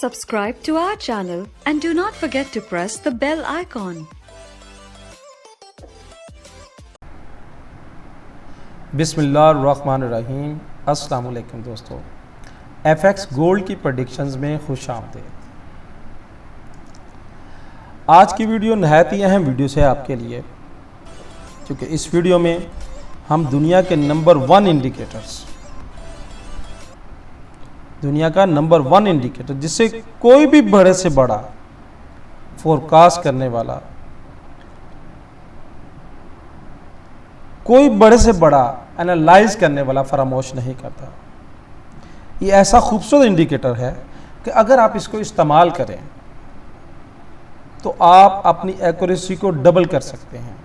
Subscribe to our channel and do not forget to press the bell icon. बिस्मिल्लाहिर्रहमानिर्रहीम। अस्सलाम वालेकुम दोस्तों, FX gold की प्रेडिक्शंस में खुश आमदीद। आज की वीडियो नहायत ही अहम वीडियो है आपके लिए, क्योंकि इस वीडियो में हम दुनिया के नंबर 1 इंडिकेटर्स, दुनिया का नंबर 1 इंडिकेटर जिससे कोई भी बड़े से बड़ा फोरकास्ट करने वाला, कोई बड़े से बड़ा एनालाइज करने वाला फरामोश नहीं करता। ये ऐसा खूबसूरत इंडिकेटर है कि अगर आप इसको इस्तेमाल करें तो आप अपनी एक्यूरेसी को डबल कर सकते हैं।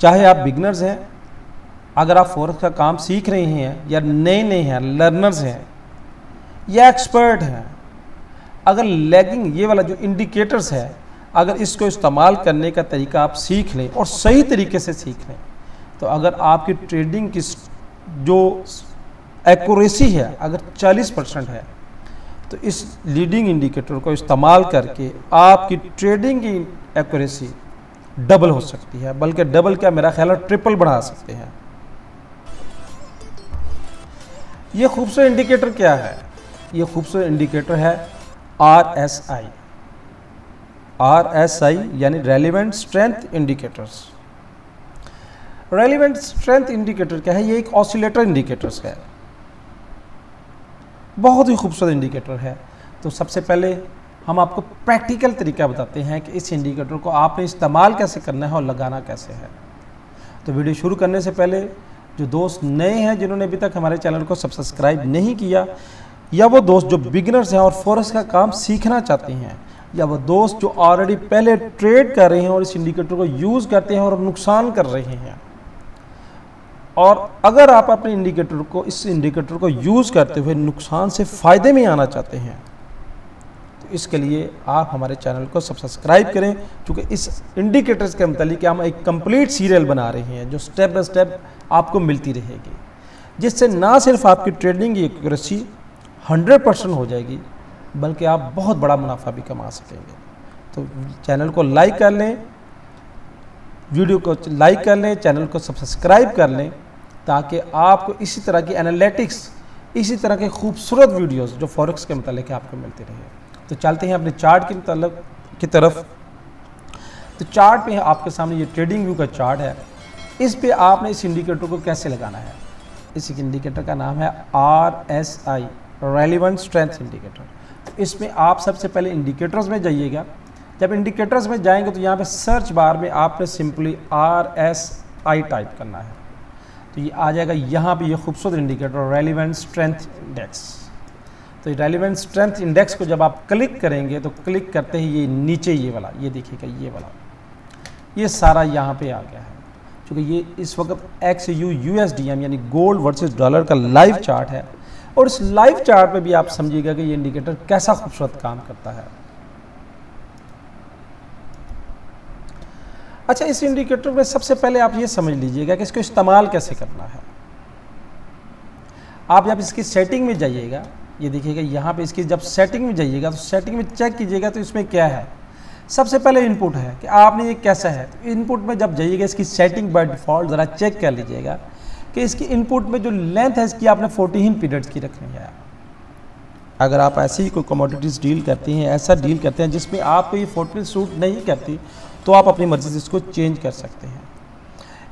चाहे आप बिगनर्स हैं, अगर आप फॉरेक्स का काम सीख रहे हैं, या नए हैं, लर्नर्स हैं या एक्सपर्ट हैं, अगर लैगिंग ये वाला जो इंडिकेटर्स है, अगर इसको इस्तेमाल करने का तरीका आप सीख लें और सही तरीके से सीख लें, तो अगर आपकी ट्रेडिंग की जो एक्यूरेसी है अगर 40% है, तो इस लीडिंग इंडिकेटर को इस्तेमाल करके आपकी ट्रेडिंग की एक्यूरेसी डबल हो सकती है, बल्कि डबल क्या, मेरा ख्याल है ट्रिपल बढ़ा सकते हैं। ये खूबसूरत इंडिकेटर क्या है? ये खूबसूरत इंडिकेटर है RSI। RSI यानी relevant strength indicators. Relevant strength indicator क्या है? ये एक ऑसिलेटर इंडिकेटर्स है, बहुत ही खूबसूरत इंडिकेटर है। तो सबसे पहले हम आपको प्रैक्टिकल तरीका बताते हैं कि इस इंडिकेटर को आपने इस्तेमाल कैसे करना है और लगाना कैसे है। तो वीडियो शुरू करने से पहले जो दोस्त नए हैं, जिन्होंने अभी तक हमारे चैनल को सब्सक्राइब नहीं किया, या वो दोस्त जो बिगिनर्स हैं और फॉरेक्स का काम सीखना चाहते हैं, या वो दोस्त जो ऑलरेडी पहले ट्रेड कर रहे हैं और इस इंडिकेटर को यूज़ करते हैं और नुकसान कर रहे हैं, और अगर आप अपने इस इंडिकेटर को यूज़ करते हुए नुकसान से फ़ायदे में आना चाहते हैं, तो इसके लिए आप हमारे चैनल को सब्सक्राइब करें, क्योंकि इस इंडिकेटर्स के मतलब हम एक कंप्लीट सीरियल बना रहे हैं जो स्टेप बाय स्टेप आपको मिलती रहेगी, जिससे ना सिर्फ आपकी ट्रेडिंग की एक्यूरेसी 100% हो जाएगी, बल्कि आप बहुत बड़ा मुनाफा भी कमा सकेंगे। तो चैनल को लाइक कर लें, वीडियो को लाइक कर लें, चैनल को सब्सक्राइब कर लें, ताकि आपको इसी तरह की एनालिटिक्स, इसी तरह के खूबसूरत वीडियोस जो फॉरेक्स के मतलब आपको मिलते रहे। तो चलते हैं अपने चार्ट की तरफ। तो चार्ट पे आपके सामने ये ट्रेडिंग व्यू का चार्ट है। इस पे आपने इस इंडिकेटर को कैसे लगाना है? इस इंडिकेटर का नाम है RSI, रेलिवेंट स्ट्रेंथ इंडिकेटर। इसमें आप सबसे पहले इंडिकेटर्स में जाइएगा। जब इंडिकेटर्स में जाएंगे तो यहाँ पे सर्च बार में आपने सिंपली RSI टाइप करना है, तो ये आ जाएगा यहाँ पे ये खूबसूरत इंडिकेटर रेलिवेंट स्ट्रेंथ इंडेक्स। तो रेलिवेंट स्ट्रेंथ इंडेक्स को जब आप क्लिक करेंगे तो क्लिक करते ही ये नीचे ये वाला, ये देखिएगा ये वाला, ये सारा यहाँ पे आ गया है। क्योंकि ये इस वक्त XUUSDM यानी गोल्ड वर्सेस डॉलर का लाइव चार्ट है, और इस लाइव चार्ट पे भी आप समझिएगा कि ये इंडिकेटर कैसा खूबसूरत काम करता है। अच्छा, इस इंडिकेटर में सबसे पहले आप ये समझ लीजिएगा कि इसको इस्तेमाल कैसे करना है। आप जब इसकी सेटिंग में जाइएगा, ये देखिएगा यहाँ पे इसकी जब सेटिंग में जाइएगा तो सेटिंग में चेक कीजिएगा तो इसमें क्या है। सबसे पहले इनपुट है कि आपने ये कैसा है। तो इनपुट में जब जाइएगा, इसकी सेटिंग बाय डिफ़ॉल्ट ज़रा चेक कर लीजिएगा कि इसकी इनपुट में जो लेंथ है इसकी आपने 14 पीरियड्स की रखनी है। अगर आप ऐसे ही कोई कमोडिटीज़ डील करते हैं, ऐसा डील करते हैं जिसमें आपको ये 14 सूट नहीं करती, तो आप अपनी मर्ज़ी से इसको चेंज कर सकते हैं।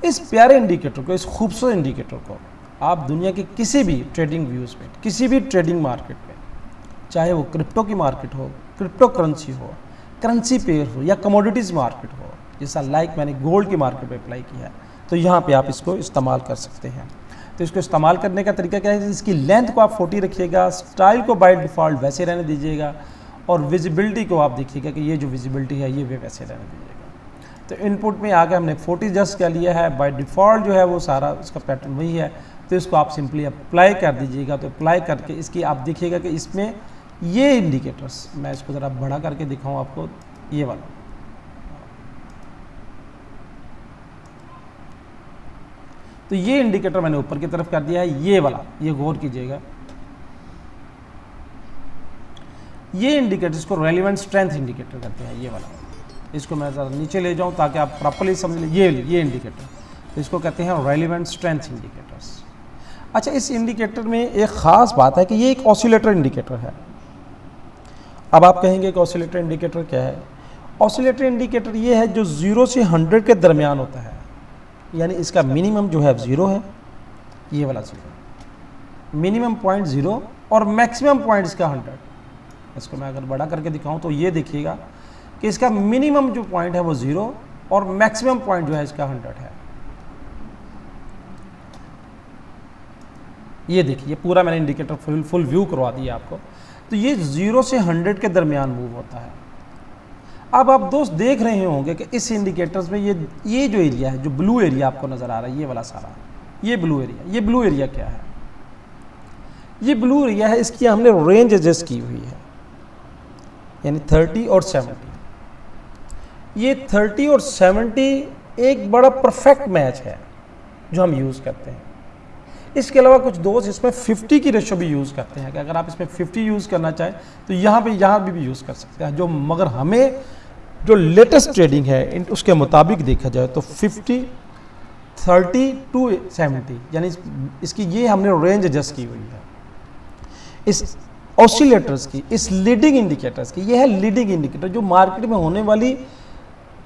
इस प्यारे इंडिकेटर को, इस खूबसूरत इंडिकेटर को आप दुनिया के किसी भी ट्रेडिंग व्यूज़ में, किसी भी ट्रेडिंग मार्केट में, चाहे वो क्रिप्टो की मार्केट हो, क्रिप्टो करेंसी हो, करेंसी पेयर हो, या कमोडिटीज़ मार्केट हो, जैसा लाइक मैंने गोल्ड की मार्केट में अप्लाई किया है, तो यहाँ पे आप इसको इस्तेमाल कर सकते हैं। तो इसको इस्तेमाल करने का तरीका क्या है? इसकी लेंथ को आप 40 रखिएगा, स्टाइल को बाय डिफ़ॉल्ट वैसे रहने दीजिएगा, और विजिबिलिटी को आप देखिएगा कि ये जो विजिबिलिटी है ये भी वैसे रहने दीजिएगा। तो इनपुट में आके हमने 40 जस्ट कर लिया है, बाय डिफ़ॉल्ट जो है वो सारा उसका पैटर्न वही है। तो इसको आप सिंपली अप्लाई कर दीजिएगा। तो अप्लाई करके इसकी आप देखिएगा कि इसमें ये इंडिकेटर्स, मैं इसको ज़रा बड़ा करके दिखाऊँ आपको, ये वाला, तो ये इंडिकेटर मैंने ऊपर की तरफ कर दिया है, ये वाला, ये गौर कीजिएगा। ये इंडिकेटर इसको रेलिवेंट स्ट्रेंथ इंडिकेटर कहते हैं, ये वाला। इसको मैं ज़रा नीचे ले जाऊँ ताकि आप प्रॉपर्ली समझ लें। ये इंडिकेटर, तो इसको कहते हैं रेलिवेंट स्ट्रेंथ इंडिकेटर्स। अच्छा, इस इंडिकेटर में एक ख़ास बात है कि ये एक ऑसिलेटर इंडिकेटर है। अब आप कहेंगे कि ऑसिलेटर इंडिकेटर क्या है? ऑसिलेटर इंडिकेटर ये है जो 0 से 100 के दरमियान होता है, यानी इसका मिनिमम जो है 0 है, ये वाला 0, मिनिमम पॉइंट 0 और मैक्सिमम पॉइंट इसका 100। इसको मैं अगर बड़ा करके दिखाऊं तो ये देखिएगा कि इसका मिनिमम जो पॉइंट है वो 0 और मैक्सिमम पॉइंट जो है इसका 100 है। ये देखिए, पूरा मैंने इंडिकेटर फुल व्यू करवा दिया आपको। तो ये 0 से 100 के दरमियान मूव होता है। अब आप दोस्त देख रहे होंगे कि इस इंडिकेटर्स में ये जो एरिया है, जो ब्लू एरिया आपको नज़र आ रहा है, ये वाला सारा, ये ब्लू एरिया क्या है? ये ब्लू एरिया है, इसकी हमने रेंज एडजस्ट की हुई है, यानी 30 और 70। ये 30 और 70 एक बड़ा परफेक्ट मैच है जो हम यूज़ करते हैं। इसके अलावा कुछ दोस्त इसमें 50 की रेशो भी यूज़ करते हैं कि अगर आप इसमें 50 यूज़ करना चाहें तो यहाँ भी यूज़ कर सकते हैं। मगर हमें जो लेटेस्ट ट्रेडिंग है उसके मुताबिक देखा जाए तो 50, 30 to 70, यानी इसकी ये हमने रेंज एडजस्ट की हुई है इस ऑसिलेटर्स की, इस लीडिंग इंडिकेटर्स की। ये है लीडिंग इंडिकेटर जो मार्केट में होने वाली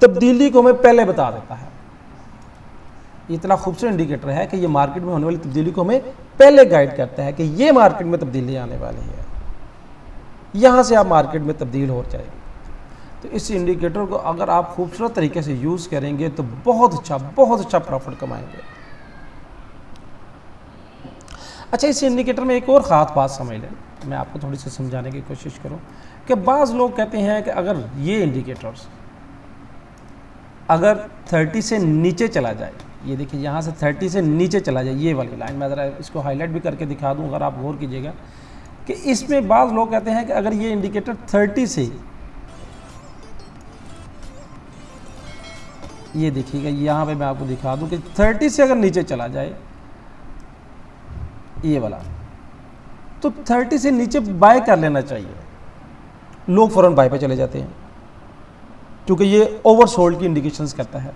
तब्दीली को हमें पहले बता देता है। इतना खूबसूरत इंडिकेटर है कि ये मार्केट में होने वाली तब्दीली को हमें पहले गाइड करता है कि ये मार्केट में तब्दीली आने वाली है, यहाँ से आप मार्केट में तब्दील हो जाएगी। तो इस इंडिकेटर को अगर आप खूबसूरत तरीके से यूज़ करेंगे तो बहुत अच्छा प्रॉफिट कमाएंगे। अच्छा, इस इंडिकेटर में एक और ख़ास बात समझ लें, मैं आपको थोड़ी सी समझाने की कोशिश करूं कि बाज़ लोग कहते हैं कि अगर ये इंडिकेटर्स अगर 30 से नीचे चला जाए, ये देखिए यहाँ से 30 से नीचे चला जाए, ये वाली लाइन, मैं ज़रा इसको हाईलाइट भी करके दिखा दूँ अगर आप गौर कीजिएगा कि इसमें बाज़ लोग कहते हैं कि अगर ये इंडिकेटर 30 से, ये देखिएगा यहाँ पे मैं आपको दिखा दूँ कि 30 से अगर नीचे चला जाए ये वाला, तो 30 से नीचे बाय कर लेना चाहिए। लोग फ़ौरन बाय पे चले जाते हैं क्योंकि ये ओवरसोल्ड की इंडिकेशंस करता है।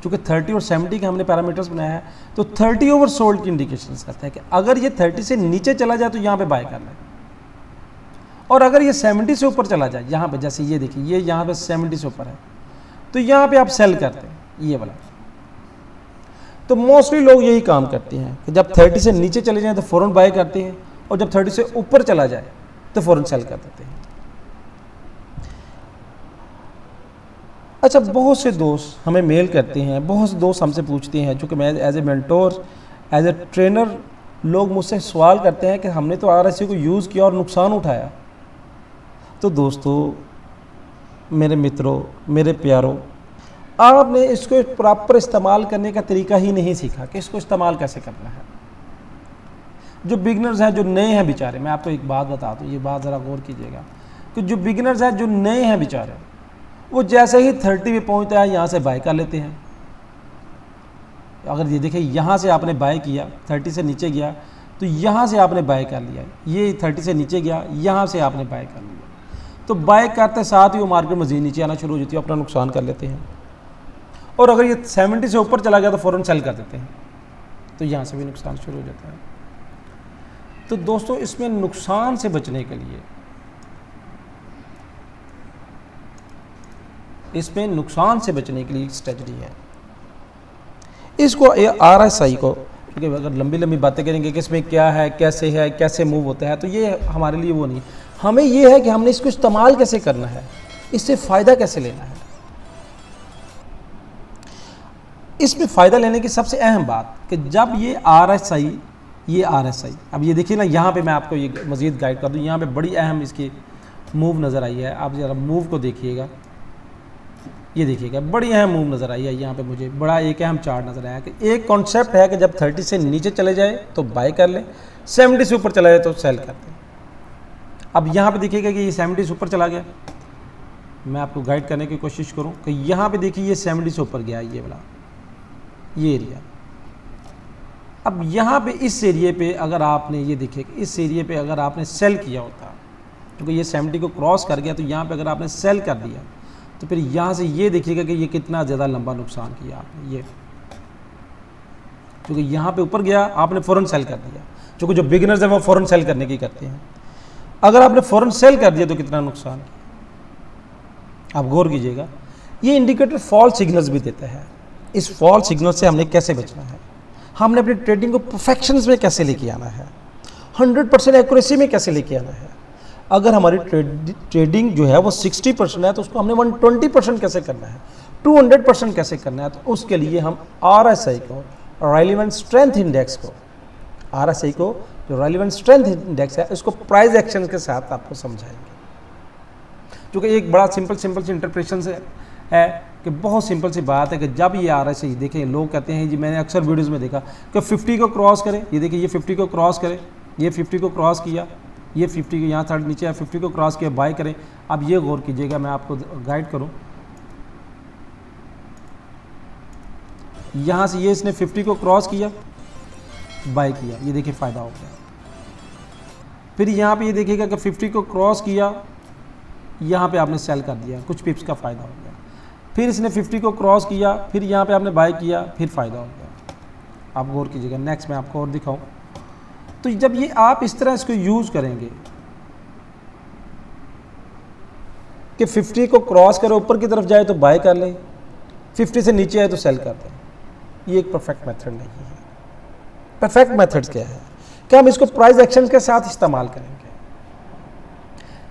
क्योंकि 30 और 70 के हमने पैरामीटर्स बनाया है, तो 30 ओवरसोल्ड की इंडिकेशंस करता है कि अगर ये 30 से नीचे चला जाए तो यहाँ पे बाय कर लें, और अगर ये 70 से ऊपर चला जाए, यहाँ पे जैसे ये देखिए ये यहाँ पे 70 से ऊपर है, तो यहाँ पे आप सेल करते हैं ये वाला। तो मोस्टली लोग यही काम करते हैं कि जब 30 से नीचे चले जाएं तो फ़ौरन बाय करते हैं, और जब 30 से ऊपर चला जाए तो फ़ौरन सेल कर देते हैं। अच्छा, बहुत से दोस्त हमें मेल करते हैं, बहुत से दोस्त हमसे पूछते हैं, चूँकि मैं as a mentor, as a trainer, लोग मुझसे सवाल करते हैं कि हमने तो RSI को यूज़ किया और नुकसान उठाया। तो दोस्तों, मेरे मित्रों, मेरे प्यारों, आपने इसको प्रॉपर इस्तेमाल करने का तरीका ही नहीं सीखा कि इसको इस्तेमाल कैसे करना है। जो बिगनर्स हैं, जो नए हैं बेचारे, मैं आपको एक बात बता दूँ, ये बात ज़रा गौर कीजिएगा कि जो बिगनर्स हैं, जो नए हैं बेचारे, वो जैसे ही 30 पे पहुँचता है यहाँ से बाय कर लेते हैं। अगर ये देखिए यहाँ से आपने बाय किया, 30 से नीचे गया तो यहाँ से आपने बाय कर लिया, ये 30 से नीचे गया, यहाँ से आपने बाय कर लिया, तो बाय करते साथ ही वो मार्केट मज़ीद नीचे आना शुरू हो जाती है, अपना नुकसान कर लेते हैं। और अगर ये 70 से ऊपर चला गया तो फ़ौरन सेल कर देते हैं, तो यहाँ से भी नुकसान शुरू हो जाता है। तो दोस्तों, इसमें नुकसान से बचने के लिए, इसमें नुकसान से बचने के लिए स्ट्रेटजी है। इसको RSI को, क्योंकि अगर लंबी लंबी बातें करेंगे कि इसमें क्या है, कैसे मूव होता है, तो ये हमारे लिए वो नहीं। हमें ये है कि हमने इसको इस्तेमाल कैसे करना है, इससे फ़ायदा कैसे लेना है। इसमें फ़ायदा लेने की सबसे अहम बात कि जब ये RSI, अब ये देखिए ना, यहाँ पे मैं आपको ये मज़ीद गाइड कर दूँ, यहाँ पे बड़ी अहम इसकी मूव नज़र आई है। आप ज़रा मूव को देखिएगा, ये देखिएगा बड़ी अहम मूव नज़र आई है। यहाँ पे मुझे बड़ा एक अहम चार्ट नज़र आया कि एक कॉन्सेप्ट है कि जब 30 से नीचे चले जाए तो बाय कर लें, 70 से ऊपर चला जाए तो सेल कर दें। अब यहाँ पे देखिएगा कि ये 70 से ऊपर चला गया, मैं आपको गाइड करने की कोशिश करूँ कि यहाँ पे देखिए ये 70 से ऊपर गया, ये वाला ये एरिया। अब यहाँ पे इस एरिए पे अगर आपने, ये देखिए इस एरिए पे अगर आपने सेल किया होता क्योंकि ये 70 को क्रॉस कर गया, तो यहाँ पे अगर आपने सेल कर दिया तो फिर यहाँ से ये देखिएगा कि ये कितना ज़्यादा लंबा नुकसान किया आपने। ये क्योंकि यहाँ पे ऊपर गया, आपने फ़ौरन सेल कर दिया, क्योंकि जो बिगिनर्स हैं वो फ़ौरन सेल करने की करते हैं। अगर आपने फ़ौरन सेल कर दिया तो कितना नुकसान किया, आप गौर कीजिएगा। ये इंडिकेटर फॉल्स सिग्नल्स भी देता है। इस फॉल्स सिग्नल से हमने कैसे बचना है, हमने अपनी ट्रेडिंग को परफेक्शंस में कैसे लेके आना है, 100% एक्यूरेसी में कैसे लेके आना है। अगर हमारी ट्रेडिंग जो है वो 60% है तो उसको हमने 120% कैसे करना है, 200% कैसे करना है। तो उसके लिए हम RSI को, रेलिवेंट स्ट्रेंथ इंडेक्स को, RSI को जो रेलिवेंट स्ट्रेंथ इंडेक्स है, इसको प्राइस एक्शन के साथ आपको समझाएंगे। क्योंकि एक बड़ा सिंपल सी इंटरप्रेशन से है कि बहुत सिंपल सी बात है कि जब ये RSI देखें, लोग कहते हैं जी, मैंने अक्सर वीडियोस में देखा कि 50 को क्रॉस करे, ये देखिए ये 50 को क्रॉस करे, ये 50 को क्रॉस किया, ये 50 को यहाँ थोड़ा नीचे है, 50 को क्रॉस किया, बाय करें। अब ये गौर कीजिएगा, मैं आपको गाइड करूँ, यहाँ से ये इसने 50 को क्रॉस किया, बाय किया, ये देखिए फ़ायदा हो गया। फिर यहाँ पे ये देखिएगा कि 50 को क्रॉस किया, यहाँ पे आपने सेल कर दिया, कुछ पिप्स का फ़ायदा हो गया। फिर इसने 50 को क्रॉस किया, फिर यहाँ पे आपने बाय किया, फिर फ़ायदा हो गया। आप गौर कीजिएगा। नेक्स्ट मैं आपको और दिखाऊं, तो जब ये आप इस तरह इसको यूज़ करेंगे कि 50 को क्रॉस करे, ऊपर की तरफ जाए तो बाय कर ले, 50 से नीचे आए तो सेल कर दें, ये एक परफेक्ट मेथड नहीं है। परफेक्ट मेथड क्या है कि हम इसको प्राइस एक्शन के साथ इस्तेमाल करेंगे।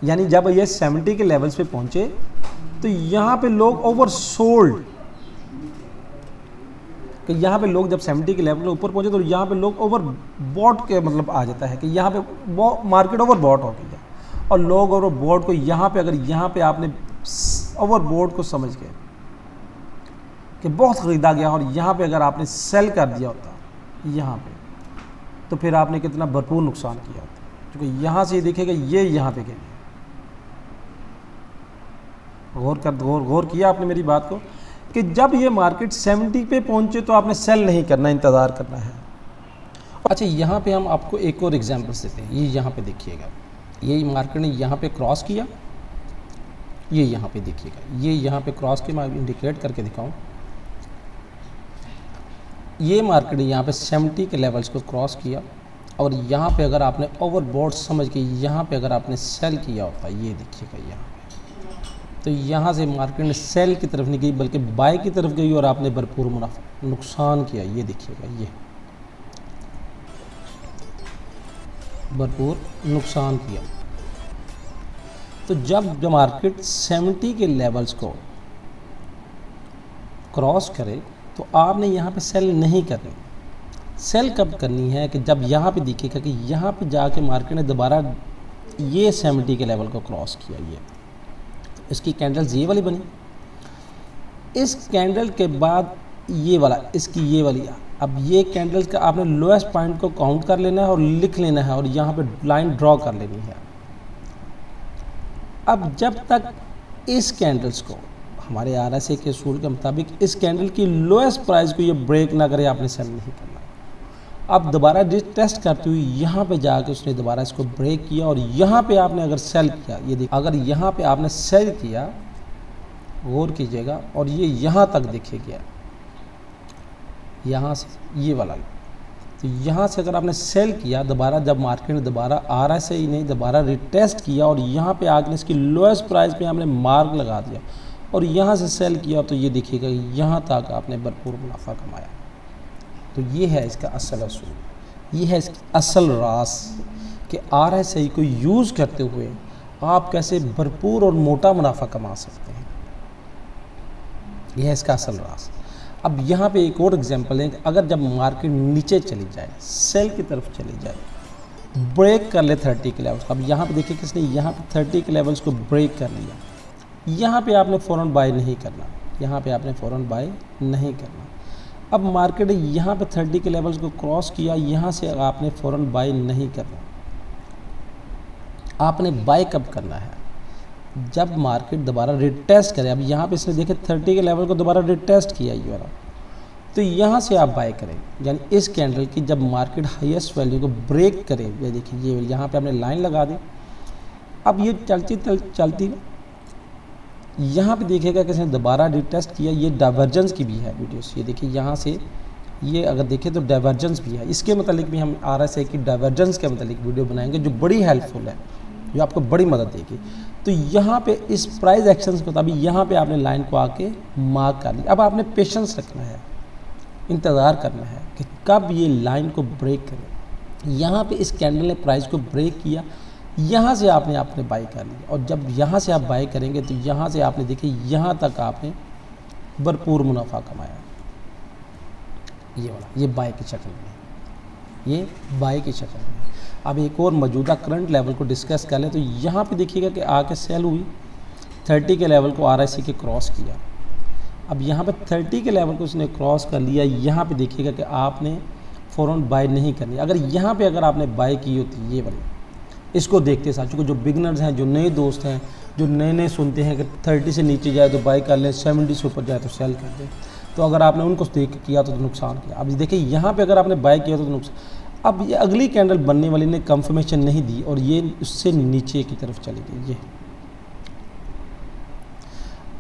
यानी जब ये 70 के लेवल्स पे पहुंचे तो यहाँ पे लोग ओवर सोल्ड, कि यहाँ पे लोग जब 70 के लेवल के ऊपर पहुंचे तो यहाँ पे लोग ओवर बॉट के मतलब आ जाता है कि यहाँ पे मार्केट ओवर बॉट हो गई है। और लोग ओवर बॉट को यहाँ पे, अगर यहाँ पे आपने ओवर बॉट को समझ गए कि बहुत ख़रीदा गया और यहाँ पे अगर आपने सेल कर दिया होता यहाँ पे, तो फिर आपने कितना भरपूर नुकसान किया होता। क्योंकि यहाँ से ये देखिएगा, ये यहाँ पे गए। गौर किया आपने मेरी बात को कि जब ये मार्केट 70 पे पहुंचे तो आपने सेल नहीं करना, इंतज़ार करना है। अच्छा, यहाँ पे हम आपको एक और एग्जांपल्स देते हैं। ये यहाँ पे देखिएगा, ये मार्केट ने यहाँ पे क्रॉस किया, ये यहाँ पे देखिएगा, ये यहाँ पे क्रॉस किया, मैं इंडिकेट करके दिखाऊं। ये मार्केट ने यहाँ पे 70 के लेवल्स को क्रॉस किया और यहाँ पे अगर आपने ओवरबॉट समझ के यहाँ पे अगर आपने सेल किया होता, ये देखिएगा यहाँ, तो यहाँ से मार्केट ने सेल की तरफ नहीं गई बल्कि बाय की तरफ गई और आपने भरपूर मुनाफा नुकसान किया। ये देखिएगा, ये भरपूर नुकसान किया। तो जब मार्केट 70 के लेवल्स को क्रॉस करे तो आपने यहाँ पे सेल नहीं करनी। सेल कब करनी है कि जब यहाँ पे दिखेगा कि यहाँ पे जाके मार्केट ने दोबारा ये 70 के लेवल को क्रॉस किया, ये इसकी कैंडल्स ये वाली बनी, इस कैंडल के बाद ये वाला, इसकी ये वाली, अब ये कैंडल्स का आपने लोएस्ट पॉइंट को काउंट कर लेना है और लिख लेना है और यहाँ पे लाइन ड्रॉ कर लेनी है। अब जब तक इस कैंडल्स को हमारे RSI के असूल के मुताबिक इस कैंडल की लोएस्ट प्राइस को ये ब्रेक ना करे, आपने सेल नहीं करना। अब दोबारा टेस्ट करते हुए यहाँ पे जाके उसने दोबारा इसको ब्रेक किया और यहाँ पे आपने अगर सेल किया, ये देखिए, अगर यहाँ पे आपने सेल किया, गौर कीजिएगा, और ये यहाँ तक देखिएगा, यहाँ से ये वाला, तो यहाँ से अगर आपने सेल किया दोबारा, जब मार्केट ने दोबारा RSI ने दोबारा रिटेस्ट किया और यहाँ पे आके इसकी लोएस्ट प्राइस पे आपने मार्क लगा दिया और यहाँ से सेल किया, तो ये देखिएगा यहाँ तक आपने भरपूर मुनाफा कमाया। तो ये है इसका असल असूल, ये है इसका असल राज कि RSI को यूज़ करते हुए आप कैसे भरपूर और मोटा मुनाफा कमा सकते हैं। यह है इसका असल राज। अब यहाँ पे एक और एग्जांपल है कि अगर जब मार्केट नीचे चली जाए, सेल की तरफ चली जाए, ब्रेक कर ले 30 के लेवल्स, अब यहाँ पे देखिए किसने यहाँ पे 30 के लेवल्स को ब्रेक कर लिया, यहाँ पे आपने फ़ौरन बाय नहीं करना, यहाँ पे आपने फ़ौरन बाय नहीं करना। अब मार्केट ने यहाँ पे 30 के लेवल्स को क्रॉस किया, यहाँ से आपने फ़ौरन बाय नहीं करना। आपने बाय कब करना है? जब मार्केट दोबारा रिटेस्ट करे। अब यहाँ पे इसने देखे 30 के लेवल को दोबारा रिटेस्ट किया ये वाला, तो यहाँ से आप बाय करें। यानी इस कैंडल की जब मार्केट हाईएस्ट वैल्यू को ब्रेक करे, ये देखिए, ये यहाँ पे आपने लाइन लगा दी, अब ये चलती यहाँ पे देखिएगा किसी ने दोबारा रिटेस्ट किया, ये डाइवर्जेंस की भी है वीडियोस। ये देखिए यहाँ से ये अगर देखें तो डाइवर्जेंस भी है, इसके मतलब भी हम RSI की डाइवर्जेंस के मतलब वीडियो बनाएंगे जो बड़ी हेल्पफुल है, जो आपको बड़ी मदद देगी। तो यहाँ पे इस प्राइस एक्शन के मुताबिक यहाँ पे आपने लाइन को आके मार्क कर ली। अब आपने पेशेंस रखना है, इंतज़ार करना है कि कब ये लाइन को ब्रेक करे। यहाँ पे इस कैंडल ने प्राइस को ब्रेक किया, यहाँ से आपने बाई कर लिया, और जब यहाँ से आप बाई करेंगे तो यहाँ से आपने देखिए यहाँ तक आपने भरपूर मुनाफा कमाया। ये वाला, ये बाई की शक्ल में, ये बाई की शक्ल में। अब एक और मौजूदा करंट लेवल को डिस्कस कर लें तो यहाँ पे देखिएगा कि आके सेल हुई, 30 के लेवल को RSI के क्रॉस किया। अब यहाँ पे 30 के लेवल को उसने क्रॉस कर लिया। यहाँ पे देखिएगा कि आपने फ़ौरन बाय नहीं करनी। अगर यहाँ पे अगर आपने बाय की होती ये वाली, इसको देखते साथ, चूँकि जो बिगनर्स हैं, जो नए दोस्त हैं, जो नए सुनते हैं कि 30 से नीचे जाए तो बाय कर लें, 70 से ऊपर जाए तो सेल कर दें, तो अगर आपने उनको देख किया तो नुकसान किया। अब देखिए यहाँ पे अगर आपने बाय किया तो नुकसान। अब ये अगली कैंडल बनने वाली ने कंफर्मेशन नहीं दी और ये उससे नीचे की तरफ चली गई। ये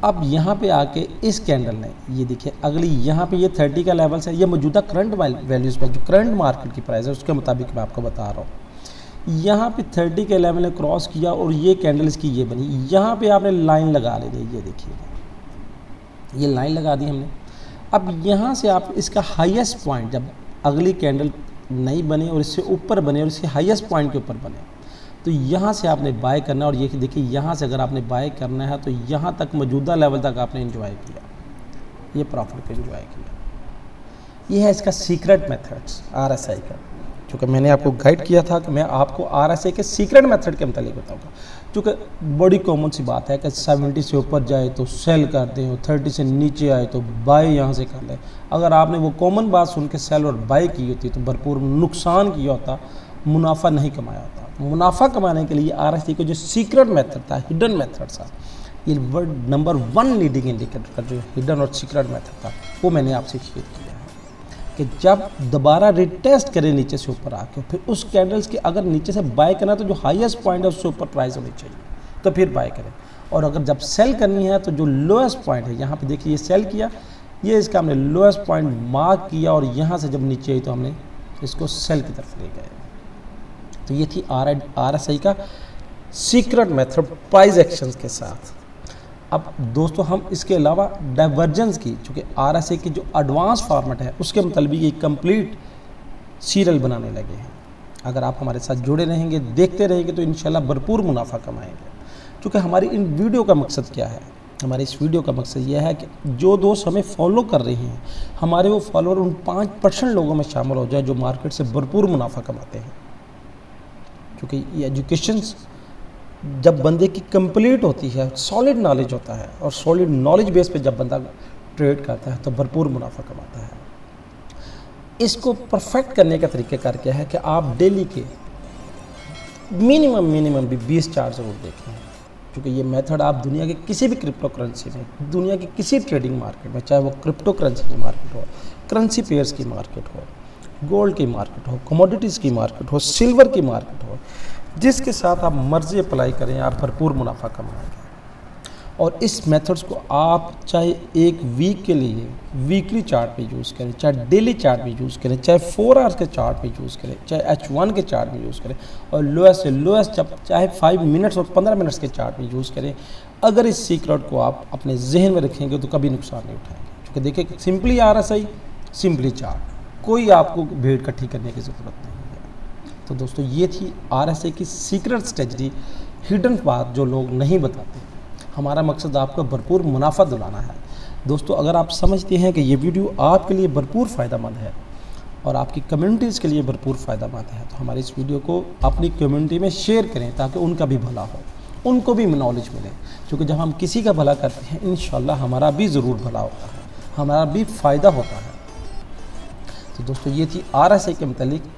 अब यहाँ पे आके इस कैंडल ने ये देखिए अगली यहाँ पे ये 30 का लेवल है, ये मौजूदा करंट वैल्यूज़ पर जो करंट मार्केट की प्राइस है उसके मुताबिक मैं आपको बता रहा हूँ। यहाँ पे 30 के लेवल ने क्रॉस किया और ये कैंडल इसकी ये बनी। यहाँ पे आपने लाइन लगा लेनी, ये देखिएगा ये लाइन लगा दी हमने। अब यहाँ से आप इसका हाईएस्ट पॉइंट जब अगली कैंडल नहीं बने और इससे ऊपर बने और इसके हाईएस्ट पॉइंट के ऊपर बने तो यहाँ से आपने बाय करना। और ये देखिए यहाँ से अगर आपने बाय करना है तो यहाँ तक मौजूदा लेवल तक आपने एंजॉय किया, ये प्रॉफिट को एंजॉय किया। ये है इसका सीक्रेट मेथड्स RSI का, क्योंकि मैंने आपको गाइड किया था कि मैं आपको RSI के सीक्रेट मेथड के मतलब बताऊँगा। क्योंकि बड़ी कॉमन सी बात है कि 70 से ऊपर जाए तो सेल कर दें और 30 से नीचे आए तो बाय यहाँ से कर लें। अगर आपने वो कॉमन बात सुन के सेल और बाय की होती तो भरपूर नुकसान किया होता, मुनाफा नहीं कमाया होता। मुनाफा कमाने के लिए RSI का जो सीक्रेट मेथड था, हिडन मेथड था, ये वर्ड नंबर 1 लीडिंग इंडिकेटर का जो हिडन और सीक्रेट मेथड था वो मैंने आपसे शेयर किया है कि जब दोबारा रिटेस्ट करें नीचे से ऊपर आके, फिर उस कैंडल्स के अगर नीचे से बाय करना तो जो हाईएस्ट पॉइंट है उससे ऊपर प्राइस होनी चाहिए तो फिर बाय करें। और अगर जब सेल करनी है तो जो लोएस्ट पॉइंट है, यहाँ पे देखिए ये सेल किया, ये इसका हमने लोएस्ट पॉइंट मार्क किया और यहाँ से जब नीचे आई तो हमने इसको सेल की तरफ ले गए। तो ये थी RSI का सीक्रेट मेथड प्राइस एक्शंस के साथ। अब दोस्तों हम इसके अलावा डाइवर्जेंस की, चूँकि RSI की जो एडवांस फॉर्मेट है उसके मुताबिक एक कंप्लीट सीरियल बनाने लगे हैं। अगर आप हमारे साथ जुड़े रहेंगे, देखते रहेंगे तो इंशाल्लाह भरपूर मुनाफा कमाएंगे। क्योंकि हमारी इन वीडियो का मकसद क्या है, हमारे इस वीडियो का मकसद यह है कि जो दोस्त हमें फॉलो कर रहे हैं, हमारे वो फॉलोअर उन 5% लोगों में शामिल हो जाए जो मार्केट से भरपूर मुनाफा कमाते हैं। क्योंकि ये एजुकेशन जब बंदे की कंप्लीट होती है, सॉलिड नॉलेज होता है और सॉलिड नॉलेज बेस पे जब बंदा ट्रेड करता है तो भरपूर मुनाफा कमाता है। इसको परफेक्ट करने का तरीक़ाकार क्या है कि आप डेली के मिनिमम भी 20 चार्ट ज़रूर देखें। क्योंकि ये मेथड आप दुनिया के किसी भी क्रिप्टो करेंसी में, दुनिया की किसी ट्रेडिंग मार्केट में, चाहे वो क्रिप्टो करेंसी की मार्केट हो, करेंसी पेयर्स की मार्केट हो, गोल्ड की मार्केट हो, कमोडिटीज़ की मार्केट हो, सिल्वर की मार्केट हो, जिसके साथ आप मर्जी अप्लाई करें आप भरपूर मुनाफा कमाएंगे। और इस मेथड्स को आप चाहे एक वीक के लिए वीकली चार्ट पे यूज़ करें, चाहे डेली चार्ट में यूज़ करें, चाहे 4 आवर्स के चार्ट पे यूज़ करें, चाहे H1 के चार्ट में यूज़ करें, और लोएस्ट से लोएस्ट चाहे 5 मिनट्स और 15 मिनट्स के चार्ट में यूज़ करें। अगर इस सीक्रेट को आप अपने जहन में रखेंगे तो कभी नुकसान नहीं उठाएंगे। क्योंकि देखिए सिंपली RSI, सिंपली चार्ट, कोई आपको भीड़ इकट्ठी करने की ज़रूरत नहीं है। तो दोस्तों ये थी RSI की सीक्रेट स्ट्रेटजी, हिडन बात जो लोग नहीं बताते। हमारा मकसद आपको भरपूर मुनाफा दिलाना है। दोस्तों अगर आप समझते हैं कि ये वीडियो आपके लिए भरपूर फ़ायदेमंद है और आपकी कम्युनिटीज़ के लिए भरपूर फ़ायदेमंद है तो हमारे इस वीडियो को अपनी कम्युनिटी में शेयर करें ताकि उनका भी भला हो, उनको भी नॉलेज मिले। क्योंकि जब हम किसी का भला करते हैं इंशाल्लाह हमारा भी ज़रूर भला होता है, हमारा भी फ़ायदा होता है। तो दोस्तों ये थी RSI के मतलब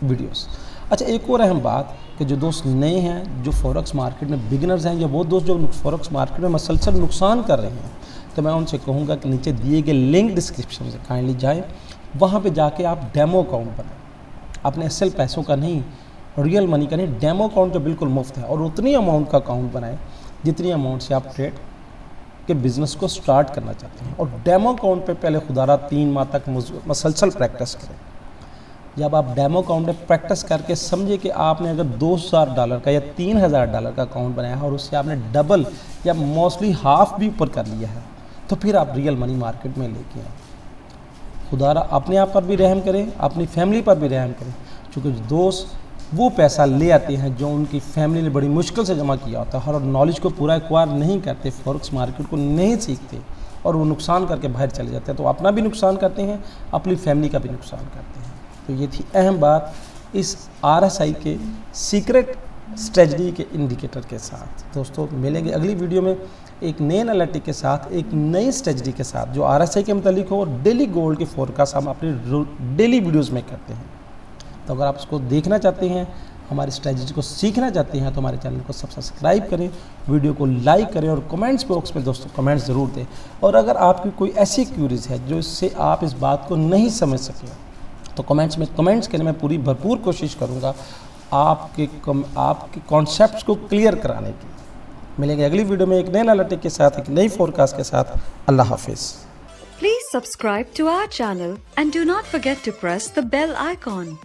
वीडियोस। अच्छा एक और अहम बात कि जो दोस्त नए हैं, जो फॉरेक्स मार्केट में बिगिनर्स हैं, या वो दोस्त जो फॉरेक्स मार्केट में मसलसल नुकसान कर रहे हैं, तो मैं उनसे कहूँगा कि नीचे दिए गए लिंक डिस्क्रिप्शन से काइंडली जाएँ, वहाँ पे जाके आप डेमो अकाउंट बनाएं। अपने असल पैसों का नहीं, रियल मनी का नहीं, डेमो अकाउंट जो बिल्कुल मुफ्त है, और उतनी अमाउंट का अकाउंट बनाएं जितनी अमाउंट से आप ट्रेड के बिज़नेस को स्टार्ट करना चाहते हैं। और डेमो अकाउंट पे पहले खुदारा 3 माह तक मसलसल प्रैक्टिस करें। जब आप डेमो अकाउंट में प्रैक्टिस करके समझे कि आपने अगर $2,000 का या $3,000 का अकाउंट बनाया है और उससे आपने डबल या मोस्टली हाफ भी ऊपर कर लिया है, तो फिर आप रियल मनी मार्केट में लेके आए। खुदारा अपने आप पर भी रहम करें, अपनी फैमिली पर भी रहम करें, क्योंकि दोस्त वो पैसा ले आते हैं जो उनकी फैमिली ने बड़ी मुश्किल से जमा किया होता है और नॉलेज को पूरा एक्वायर नहीं करते, फॉरेक्स मार्केट को नहीं सीखते और वो नुकसान करके बाहर चले जाते हैं। तो अपना भी नुकसान करते हैं, अपनी फैमिली का भी नुकसान करते हैं। तो ये थी अहम बात इस RSI के सीक्रेट स्ट्रेटजी के इंडिकेटर के साथ। दोस्तों मिलेंगे अगली वीडियो में एक नए एनालिटिक के साथ, एक नई स्ट्रेटजी के साथ जो RSI के मतलब हो, और डेली गोल्ड के फोरकास्ट हम अपने डेली वीडियोज़ में करते हैं। तो अगर आप इसको देखना चाहते हैं, हमारी स्ट्रेटजी को सीखना चाहते हैं, तो हमारे चैनल को सब्सक्राइब करें, वीडियो को लाइक करें और कमेंट्स बॉक्स में दोस्तों कमेंट्स ज़रूर दें। और अगर आपकी कोई ऐसी क्यूरीज है जो इससे आप इस बात को नहीं समझ सके, तो कमेंट्स में कमेंट्स करने में पूरी भरपूर कोशिश करूँगा आपके कॉन्सेप्ट्स को क्लियर कराने की। मिलेंगे अगली वीडियो में एक नए एनालिटिक के साथ, एक नई फोरकास्ट के साथ। अल्लाह हाफिज़। Please subscribe to our channel and do not forget to press the bell icon.